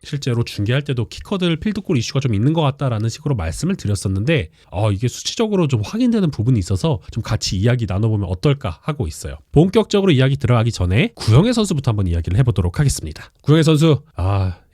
실제로 중계할 때도 키커들 필드골 이슈가 좀 있는 것 같다라는 식으로 말씀을 드렸었는데 이게 수치적으로 좀 확인되는 부분이 있어서 좀 같이 이야기 나눠보면 어떨까 하고 있어요. 본격적으로 이야기 들어가기 전에 구영애 선수부터 한번 이야기를 해보도록 하겠습니다. 구영애 선수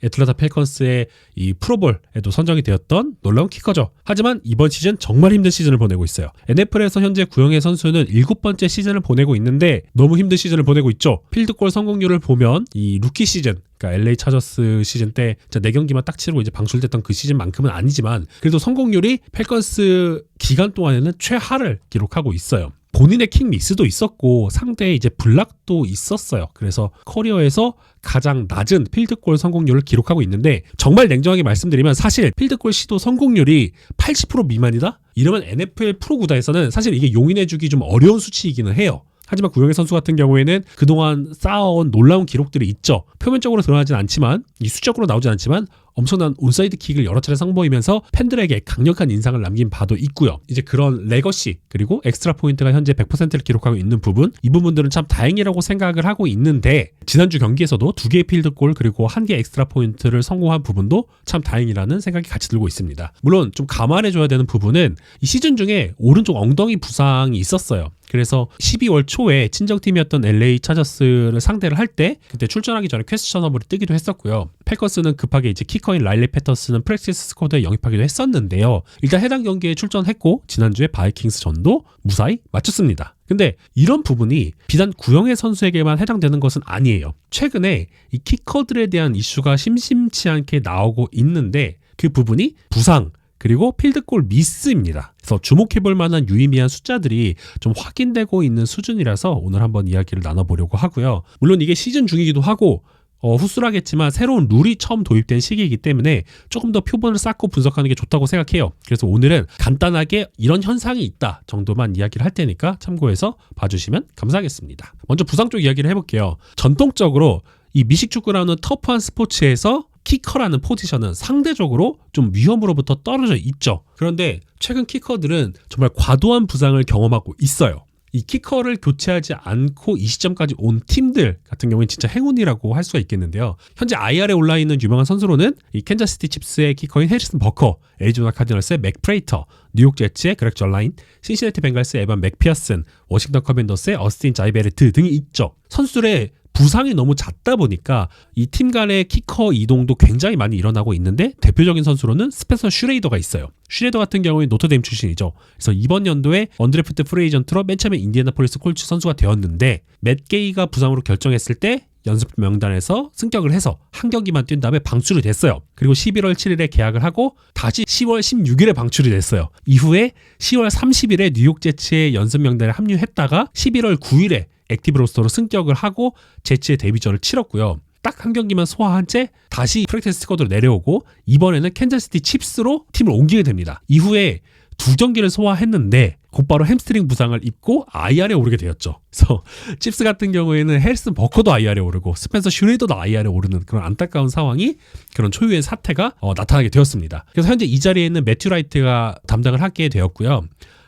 애틀랜타 펠컨스의 이 프로볼에도 선정이 되었던 놀라운 키커죠. 하지만 이번 시즌 정말 힘든 시즌을 보내고 있어요. NFL에서 현재 구영애 선수는 7번째 시즌을 보내고 있는데 너무 힘든 시즌을 보내고 있죠. 필드골 성공률을 보면 이 루키 시즌, 그러니까 LA 차저스 시즌 때 4경기만 딱 치르고 이제 방출됐던 그 시즌만큼은 아니지만 그래도 성공률이 펠컨스 기간 동안에는 최하를 기록하고 있어요. 본인의 킥 미스도 있었고 상대의 이제 블락도 있었어요. 그래서 커리어에서 가장 낮은 필드골 성공률을 기록하고 있는데 정말 냉정하게 말씀드리면 사실 필드골 시도 성공률이 80% 미만이다? 이러면 NFL 프로 구단에서는 사실 이게 용인해주기 좀 어려운 수치이기는 해요. 하지만 구영애 선수 같은 경우에는 그동안 쌓아온 놀라운 기록들이 있죠. 표면적으로 드러나진 않지만 이 수적으로 나오진 않지만 엄청난 온사이드 킥을 여러 차례 선보이면서 팬들에게 강력한 인상을 남긴 바도 있고요. 이제 그런 레거시 그리고 엑스트라 포인트가 현재 100%를 기록하고 있는 부분, 이 부분들은 참 다행이라고 생각을 하고 있는데 지난주 경기에서도 2개의 필드골 그리고 1개 엑스트라 포인트를 성공한 부분도 참 다행이라는 생각이 같이 들고 있습니다. 물론 좀 감안해줘야 되는 부분은 이 시즌 중에 오른쪽 엉덩이 부상이 있었어요. 그래서 12월 초에 친정팀이었던 LA 차저스를 상대를 할 때 그때 출전하기 전에 퀘스천 허블이 뜨기도 했었고요. 펠컨스는 급하게 이제 키커인 라일리 패터슨은 프랙티스 스쿼드에 영입하기도 했었는데요. 일단 해당 경기에 출전했고 지난주에 바이킹스 전도 무사히 마쳤습니다. 근데 이런 부분이 비단 구영애 선수에게만 해당되는 것은 아니에요. 최근에 이 키커들에 대한 이슈가 심심치 않게 나오고 있는데 그 부분이 부상 그리고 필드골 미스입니다. 그래서 주목해볼 만한 유의미한 숫자들이 좀 확인되고 있는 수준이라서 오늘 한번 이야기를 나눠보려고 하고요. 물론 이게 시즌 중이기도 하고 후술하겠지만 새로운 룰이 처음 도입된 시기이기 때문에 조금 더 표본을 쌓고 분석하는 게 좋다고 생각해요. 그래서 오늘은 간단하게 이런 현상이 있다 정도만 이야기를 할 테니까 참고해서 봐주시면 감사하겠습니다. 먼저 부상 쪽 이야기를 해볼게요. 전통적으로 이 미식축구라는 터프한 스포츠에서 키커라는 포지션은 상대적으로 좀 위험으로부터 떨어져 있죠. 그런데 최근 키커들은 정말 과도한 부상을 경험하고 있어요. 이 키커를 교체하지 않고 이 시점까지 온 팀들 같은 경우는 진짜 행운이라고 할 수가 있겠는데요. 현재 IR에 올라있는 유명한 선수로는 이 캔자스시티 칩스의 키커인 해리슨 버커, 애리조나 카디널스의 맥 프레이터, 뉴욕 제츠의 그렉 절라인, 신시내티 벵갈스의 에반 맥피어슨, 워싱턴 커맨더스의 어스틴 자이베르트 등이 있죠. 선수들의 부상이 너무 잦다 보니까 이 팀 간의 키커 이동도 굉장히 많이 일어나고 있는데 대표적인 선수로는 스펜서 슈레이더가 있어요. 슈레이더 같은 경우는 노트데임 출신이죠. 그래서 이번 연도에 언드래프트 프리에이전트로 맨 처음에 인디애나폴리스 콜츠 선수가 되었는데 맷 게이가 부상으로 결정했을 때 연습 명단에서 승격을 해서 한 경기만 뛴 다음에 방출이 됐어요. 그리고 11월 7일에 계약을 하고 다시 10월 16일에 방출이 됐어요. 이후에 10월 30일에 뉴욕 제츠의 연습 명단에 합류했다가 11월 9일에 액티브 로스터로 승격을 하고 제츠의 데뷔전을 치렀고요. 딱 한 경기만 소화한 채 다시 프랙티스 스쿼드로 내려오고 이번에는 캔자스시티 칩스로 팀을 옮기게 됩니다. 이후에 2경기를 소화했는데 곧바로 햄스트링 부상을 입고 IR에 오르게 되었죠. 그래서 칩스 같은 경우에는 해리슨 버커도 IR에 오르고 스펜서 슈레이더도 IR에 오르는 그런 안타까운 상황이 그런 초유의 사태가 나타나게 되었습니다. 그래서 현재 이 자리에 있는 매튜 라이트가 담당을 하게 되었고요.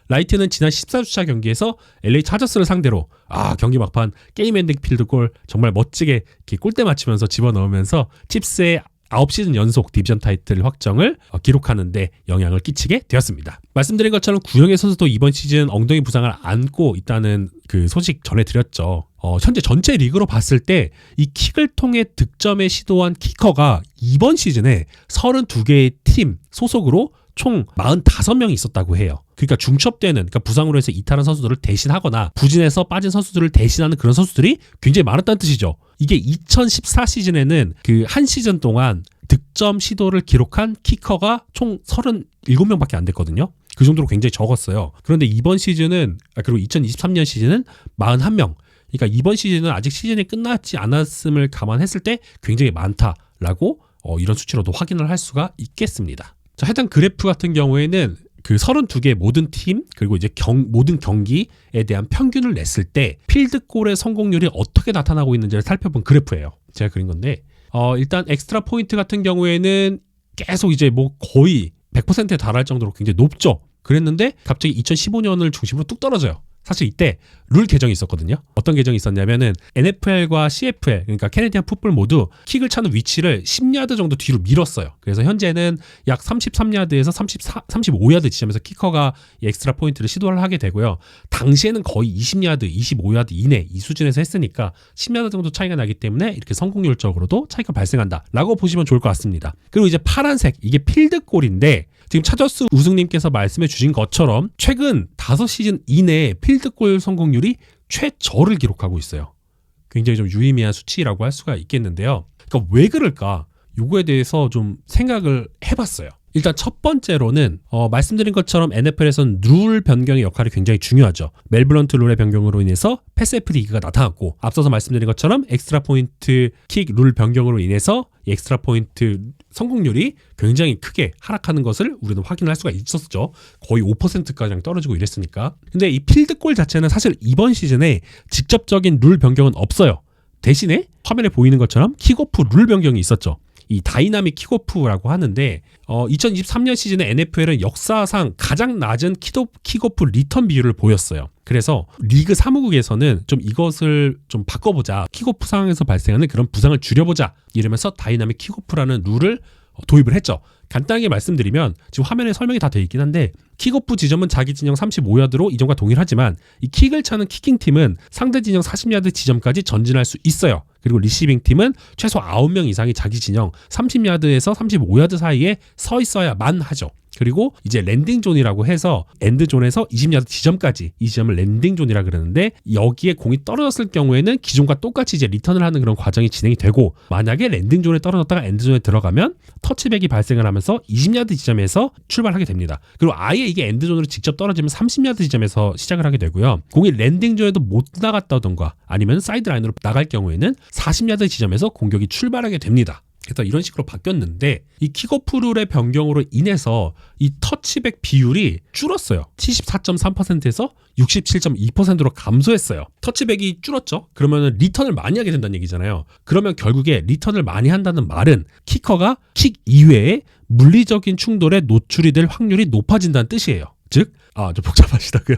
라이트는 지난 14주차 경기에서 LA 차저스를 상대로 경기 막판 게임 엔딩 필드골 정말 멋지게 골대 맞추면서 집어넣으면서 칩스의 9시즌 연속 디비전 타이틀 확정을 기록하는데 영향을 끼치게 되었습니다. 말씀드린 것처럼 구영애 선수도 이번 시즌 엉덩이 부상을 안고 있다는 그 소식 전해드렸죠. 현재 전체 리그로 봤을 때 이 킥을 통해 득점에 시도한 키커가 이번 시즌에 32개의 팀 소속으로 총 45명이 있었다고 해요. 그러니까 중첩되는, 그러니까 부상으로 해서 이탈한 선수들을 대신하거나 부진해서 빠진 선수들을 대신하는 그런 선수들이 굉장히 많았다는 뜻이죠. 이게 2014 시즌에는 그 한 시즌 동안 득점 시도를 기록한 키커가 총 37명밖에 안 됐거든요. 그 정도로 굉장히 적었어요. 그런데 이번 시즌은, 그리고 2023년 시즌은 41명. 그러니까 이번 시즌은 아직 시즌이 끝나지 않았음을 감안했을 때 굉장히 많다라고 이런 수치로도 확인을 할 수가 있겠습니다. 자, 해당 그래프 같은 경우에는 그 32개 모든 팀 그리고 이제 모든 경기에 대한 평균을 냈을 때 필드골의 성공률이 어떻게 나타나고 있는지를 살펴본 그래프예요. 제가 그린 건데 일단 엑스트라 포인트 같은 경우에는 계속 이제 뭐 거의 100%에 달할 정도로 굉장히 높죠. 그랬는데 갑자기 2015년을 중심으로 뚝 떨어져요. 사실 이때 룰 개정이 있었거든요. 어떤 개정이 있었냐면은 NFL과 CFL, 그러니까 캐네디안 풋볼 모두 킥을 차는 위치를 10야드 정도 뒤로 밀었어요. 그래서 현재는 약 33야드에서 35야드 지점에서 키커가 이 엑스트라 포인트를 시도를 하게 되고요. 당시에는 거의 20야드, 25야드 이내 이 수준에서 했으니까 10야드 정도 차이가 나기 때문에 이렇게 성공률적으로도 차이가 발생한다라고 보시면 좋을 것 같습니다. 그리고 이제 파란색, 이게 필드골인데 지금 차저스 우승님께서 말씀해 주신 것처럼 최근 5시즌 이내에 필드골 성공률이 최저를 기록하고 있어요. 굉장히 좀 유의미한 수치라고 할 수가 있겠는데요. 그러니까 왜 그럴까? 요거에 대해서 좀 생각을 해봤어요. 일단 첫 번째로는 말씀드린 것처럼 NFL에서는 룰 변경의 역할이 굉장히 중요하죠. 멜 블런트 룰의 변경으로 인해서 패스 FD가 나타났고, 앞서서 말씀드린 것처럼 엑스트라 포인트 킥 룰 변경으로 인해서 이 엑스트라 포인트 성공률이 굉장히 크게 하락하는 것을 우리는 확인할 수가 있었죠. 거의 5%까지 떨어지고 이랬으니까. 근데 이 필드골 자체는 사실 이번 시즌에 직접적인 룰 변경은 없어요. 대신에 화면에 보이는 것처럼 킥오프 룰 변경이 있었죠. 이 다이나믹 킥오프라고 하는데 2023년 시즌에 NFL은 역사상 가장 낮은 킥오프 리턴 비율을 보였어요. 그래서 리그 사무국에서는 좀 이것을 좀 바꿔보자, 킥오프 상황에서 발생하는 그런 부상을 줄여보자 이러면서 다이나믹 킥오프라는 룰을 도입을 했죠. 간단하게 말씀드리면 지금 화면에 설명이 다 되어 있긴 한데, 킥오프 지점은 자기 진영 35야드로 이전과 동일하지만 이 킥을 차는 키킹팀은 상대 진영 40야드 지점까지 전진할 수 있어요. 그리고 리시빙 팀은 최소 9명 이상이 자기 진영 30야드에서 35야드 사이에 서 있어야만 하죠. 그리고 이제 랜딩 존이라고 해서 엔드 존에서 20야드 지점까지, 이 지점을 랜딩 존이라 그러는데, 여기에 공이 떨어졌을 경우에는 기존과 똑같이 이제 리턴을 하는 그런 과정이 진행이 되고, 만약에 랜딩 존에 떨어졌다가 엔드 존에 들어가면 터치백이 발생을 하면서 20야드 지점에서 출발하게 됩니다. 그리고 아예 이게 엔드 존으로 직접 떨어지면 30야드 지점에서 시작을 하게 되고요. 공이 랜딩 존에도 못 나갔다던가 아니면 사이드 라인으로 나갈 경우에는 40야드 지점에서 공격이 출발하게 됩니다. 그래서 이런 식으로 바뀌었는데, 이 킥오프 룰의 변경으로 인해서 이 터치백 비율이 줄었어요. 74.3%에서 67.2%로 감소했어요. 터치백이 줄었죠? 그러면 리턴을 많이 하게 된다는 얘기잖아요. 그러면 결국에 리턴을 많이 한다는 말은 키커가 킥 이외에 물리적인 충돌에 노출이 될 확률이 높아진다는 뜻이에요. 즉, 좀 복잡하시다고요.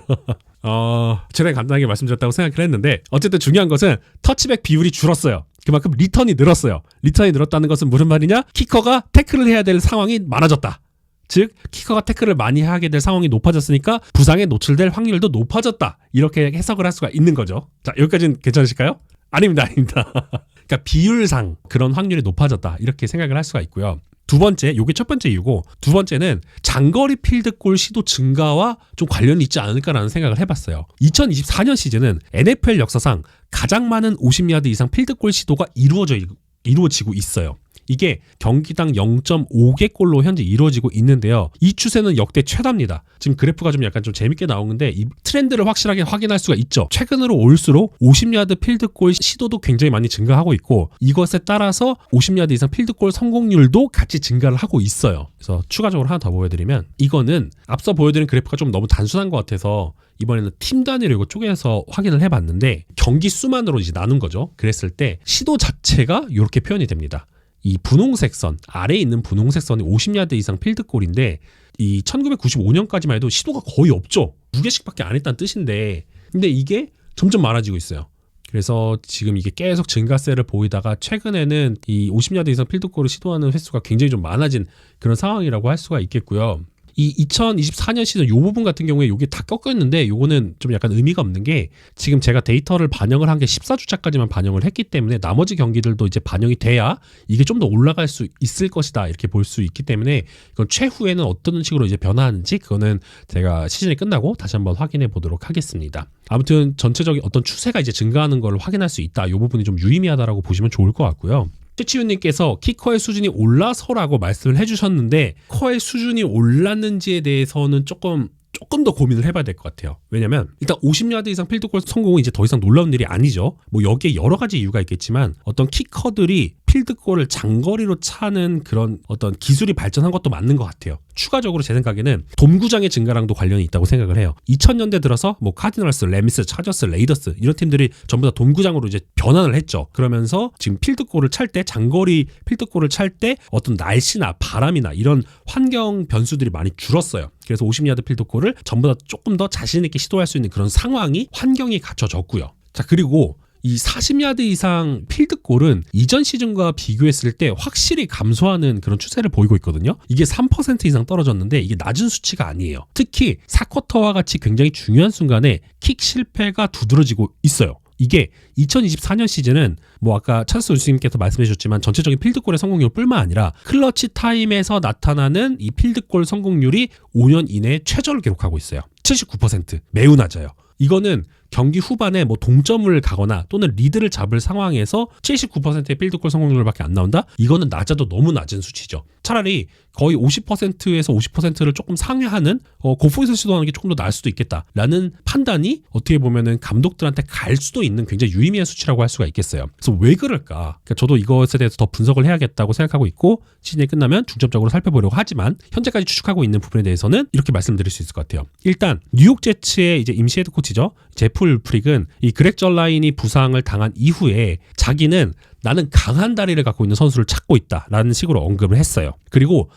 제가 간단하게 말씀드렸다고 생각을 했는데, 어쨌든 중요한 것은 터치백 비율이 줄었어요. 그만큼 리턴이 늘었어요. 리턴이 늘었다는 것은 무슨 말이냐? 키커가 태클을 해야 될 상황이 많아졌다. 즉, 키커가 태클을 많이 하게 될 상황이 높아졌으니까 부상에 노출될 확률도 높아졌다. 이렇게 해석을 할 수가 있는 거죠. 자, 여기까지는 괜찮으실까요? 아닙니다. 그러니까 비율상 그런 확률이 높아졌다. 이렇게 생각을 할 수가 있고요. 두 번째, 요게 첫 번째 이유고, 두 번째는 장거리 필드골 시도 증가와 좀 관련이 있지 않을까라는 생각을 해봤어요. 2024년 시즌은 NFL 역사상 가장 많은 50야드 이상 필드골 시도가 이루어지고 있어요. 이게 경기당 0.5개 골로 현재 이루어지고 있는데요. 이 추세는 역대 최다입니다. 지금 그래프가 좀 약간 좀 재밌게 나오는데, 이 트렌드를 확실하게 확인할 수가 있죠. 최근으로 올수록 50야드 필드골 시도도 굉장히 많이 증가하고 있고, 이것에 따라서 50야드 이상 필드골 성공률도 같이 증가를 하고 있어요. 그래서 추가적으로 하나 더 보여드리면, 이거는 앞서 보여드린 그래프가 좀 너무 단순한 것 같아서 이번에는 팀 단위로 이거 쪼개서 확인을 해봤는데, 경기 수만으로 이제 나눈 거죠. 그랬을 때 시도 자체가 이렇게 표현이 됩니다. 이 분홍색 선, 아래에 있는 분홍색 선이 50야드 이상 필드골인데, 이 1995년까지만 해도 시도가 거의 없죠. 2개씩밖에 안 했다는 뜻인데, 근데 이게 점점 많아지고 있어요. 그래서 지금 이게 계속 증가세를 보이다가 최근에는 이 50야드 이상 필드골을 시도하는 횟수가 굉장히 좀 많아진 그런 상황이라고 할 수가 있겠고요. 이 2024년 시즌 요 부분 같은 경우에 요게 다 꺾였는데, 요거는 좀 약간 의미가 없는 게, 지금 제가 데이터를 반영을 한 게 14주차까지만 반영을 했기 때문에 나머지 경기들도 이제 반영이 돼야 이게 좀 더 올라갈 수 있을 것이다 이렇게 볼 수 있기 때문에, 이건 최후에는 어떤 식으로 이제 변화하는지 그거는 제가 시즌이 끝나고 다시 한번 확인해 보도록 하겠습니다. 아무튼 전체적인 어떤 추세가 이제 증가하는 걸 확인할 수 있다. 이 부분이 좀 유의미하다라고 보시면 좋을 것 같고요. 최치훈님께서 키커의 수준이 올라서라고 말씀을 해주셨는데, 키커의 수준이 올랐는지에 대해서는 조금 더 고민을 해봐야 될 것 같아요. 왜냐면 일단 50야드 이상 필드골 성공은 이제 더 이상 놀라운 일이 아니죠. 뭐 여기에 여러 가지 이유가 있겠지만, 어떤 키커들이 필드골을 장거리로 차는 그런 어떤 기술이 발전한 것도 맞는 것 같아요. 추가적으로 제 생각에는 돔구장의 증가랑도 관련이 있다고 생각을 해요. 2000년대 들어서 뭐 카디널스, 램스, 차저스, 레이더스 이런 팀들이 전부 다 돔구장으로 이제 변환을 했죠. 그러면서 지금 필드골을 찰 때, 장거리 필드골을 찰 때 어떤 날씨나 바람이나 이런 환경 변수들이 많이 줄었어요. 그래서 50야드 필드골을 전부 다 조금 더 자신 있게 시도할 수 있는 그런 상황이, 환경이 갖춰졌고요. 자, 그리고 이 40야드 이상 필드골은 이전 시즌과 비교했을 때 확실히 감소하는 그런 추세를 보이고 있거든요. 이게 3% 이상 떨어졌는데 이게 낮은 수치가 아니에요. 특히 4쿼터와 같이 굉장히 중요한 순간에 킥 실패가 두드러지고 있어요. 이게 2024년 시즌은 뭐 아까 찰스 교수님께서 말씀해 주셨지만 전체적인 필드골의 성공률뿐만 아니라 클러치 타임에서 나타나는 이 필드골 성공률이 5년 이내에 최저를 기록하고 있어요. 79%. 매우 낮아요. 이거는 경기 후반에 뭐 동점을 가거나 또는 리드를 잡을 상황에서 79%의 필드골 성공률밖에 안 나온다? 이거는 낮아도 너무 낮은 수치죠. 차라리 거의 50%에서 50%를 조금 상회하는 고포에서 시도하는 게 조금 더 나을 수도 있겠다라는 판단이 어떻게 보면은 감독들한테 갈 수도 있는 굉장히 유의미한 수치라고 할 수가 있겠어요. 그래서 왜 그럴까? 그러니까 저도 이것에 대해서 더 분석을 해야겠다고 생각하고 있고 시즌이 끝나면 중점적으로 살펴보려고 하지만 현재까지 추측하고 있는 부분에 대해서는 이렇게 말씀드릴 수 있을 것 같아요. 일단 뉴욕 제츠의 이제 임시 헤드 코치죠. 제프 프릭은 이 그렉 절라인이 부상을 당한 이후에 자기는 나는 강한 다리를 갖고 있는 선수를 찾고 있다라는 식으로 언급을 했어요. 그리고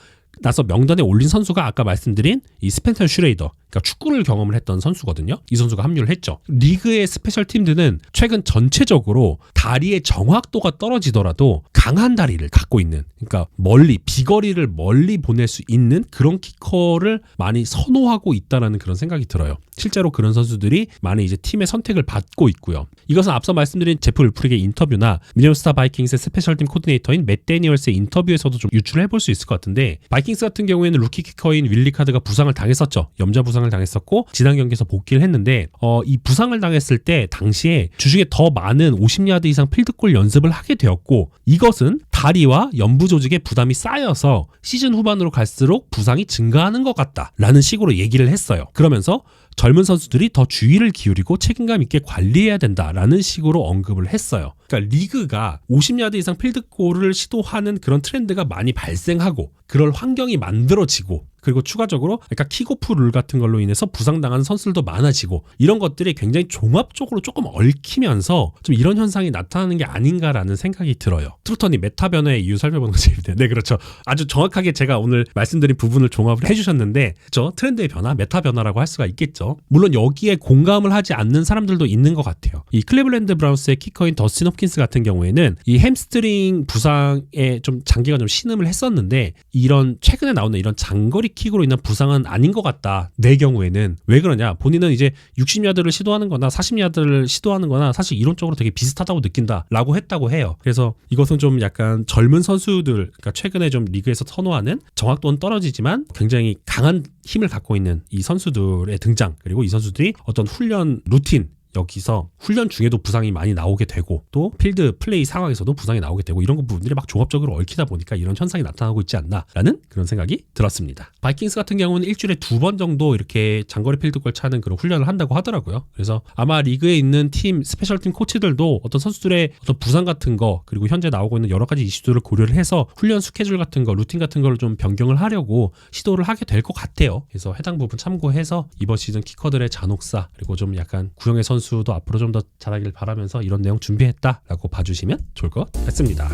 나서 명단에 올린 선수가 아까 말씀드린 이 스펜서 슈레이더, 그러니까 축구를 경험을 했던 선수거든요. 이 선수가 합류를 했죠. 리그의 스페셜 팀들은 최근 전체적으로 다리의 정확도가 떨어지더라도 강한 다리를 갖고 있는, 그러니까 멀리 비거리를 멀리 보낼 수 있는 그런 키커를 많이 선호하고 있다라는 그런 생각이 들어요. 실제로 그런 선수들이 많이 이제 팀의 선택을 받고 있고요. 이것은 앞서 말씀드린 제프 울프릭의 인터뷰나 미네소타 바이킹스의 스페셜팀 코디네이터인 맷 데니얼스의 인터뷰에서도 좀 유출을 해볼 수 있을 것 같은데, 바이킹스 같은 경우에는 루키 키커인 윌리 카드가 부상을 당했었죠. 염좌 부상을 당했었고 지난 경기에서 복귀를 했는데 이 부상을 당했을 때 당시에 주중에 더 많은 50야드 이상 필드골 연습을 하게 되었고, 이것은 다리와 연부 조직에 부담이 쌓여서 시즌 후반으로 갈수록 부상이 증가하는 것 같다라는 식으로 얘기를 했어요. 그러면서 젊은 선수들이 더 주의를 기울이고 책임감 있게 관리해야 된다라는 식으로 언급을 했어요. 그러니까 리그가 50야드 이상 필드골을 시도하는 그런 트렌드가 많이 발생하고 그럴 환경이 만들어지고, 그리고 추가적으로 그러니까 킥오프 룰 같은 걸로 인해서 부상당하는 선수들도 많아지고, 이런 것들이 굉장히 종합적으로 조금 얽히면서 좀 이런 현상이 나타나는 게 아닌가라는 생각이 들어요. 트루터님, 메타 변화의 이유 살펴보는 거 재밌네요. 네, 그렇죠. 아주 정확하게 제가 오늘 말씀드린 부분을 종합을 해주셨는데, 그렇죠? 트렌드의 변화, 메타 변화라고 할 수가 있겠죠. 물론 여기에 공감을 하지 않는 사람들도 있는 것 같아요. 이 클리블랜드 브라운스의 키커인 더스틴 홉킨스 같은 경우에는 이 햄스트링 부상에 좀 장기간 좀 신음을 했었는데, 이런 최근에 나오는 이런 장거리 킥으로 인한 부상은 아닌 것 같다. 내 경우에는. 왜 그러냐? 본인은 이제 60야드를 시도하는 거나 40야드를 시도하는 거나 사실 이론적으로 되게 비슷하다고 느낀다라고 했다고 해요. 그래서 이것은 좀 약간 젊은 선수들, 그러니까 최근에 좀 리그에서 선호하는, 정확도는 떨어지지만 굉장히 강한 힘을 갖고 있는 이 선수들의 등장, 그리고 이 선수들이 어떤 훈련 루틴, 여기서 훈련 중에도 부상이 많이 나오게 되고 또 필드 플레이 상황에서도 부상이 나오게 되고, 이런 부분들이 막 종합적으로 얽히다 보니까 이런 현상이 나타나고 있지 않나라는 그런 생각이 들었습니다. 바이킹스 같은 경우는 일주일에 2번 정도 이렇게 장거리 필드골 차는 그런 훈련을 한다고 하더라고요. 그래서 아마 리그에 있는 팀 스페셜팀 코치들도 어떤 선수들의 어떤 부상 같은 거, 그리고 현재 나오고 있는 여러 가지 이슈들을 고려를 해서 훈련 스케줄 같은 거, 루틴 같은 걸 좀 변경을 하려고 시도를 하게 될 것 같아요. 그래서 해당 부분 참고해서 이번 시즌 키커들의 잔혹사, 그리고 좀 약간 구형의 선수도 앞으로 좀 더 잘하길 바라면서 이런 내용 준비했다라고 봐주시면 좋을 것 같습니다.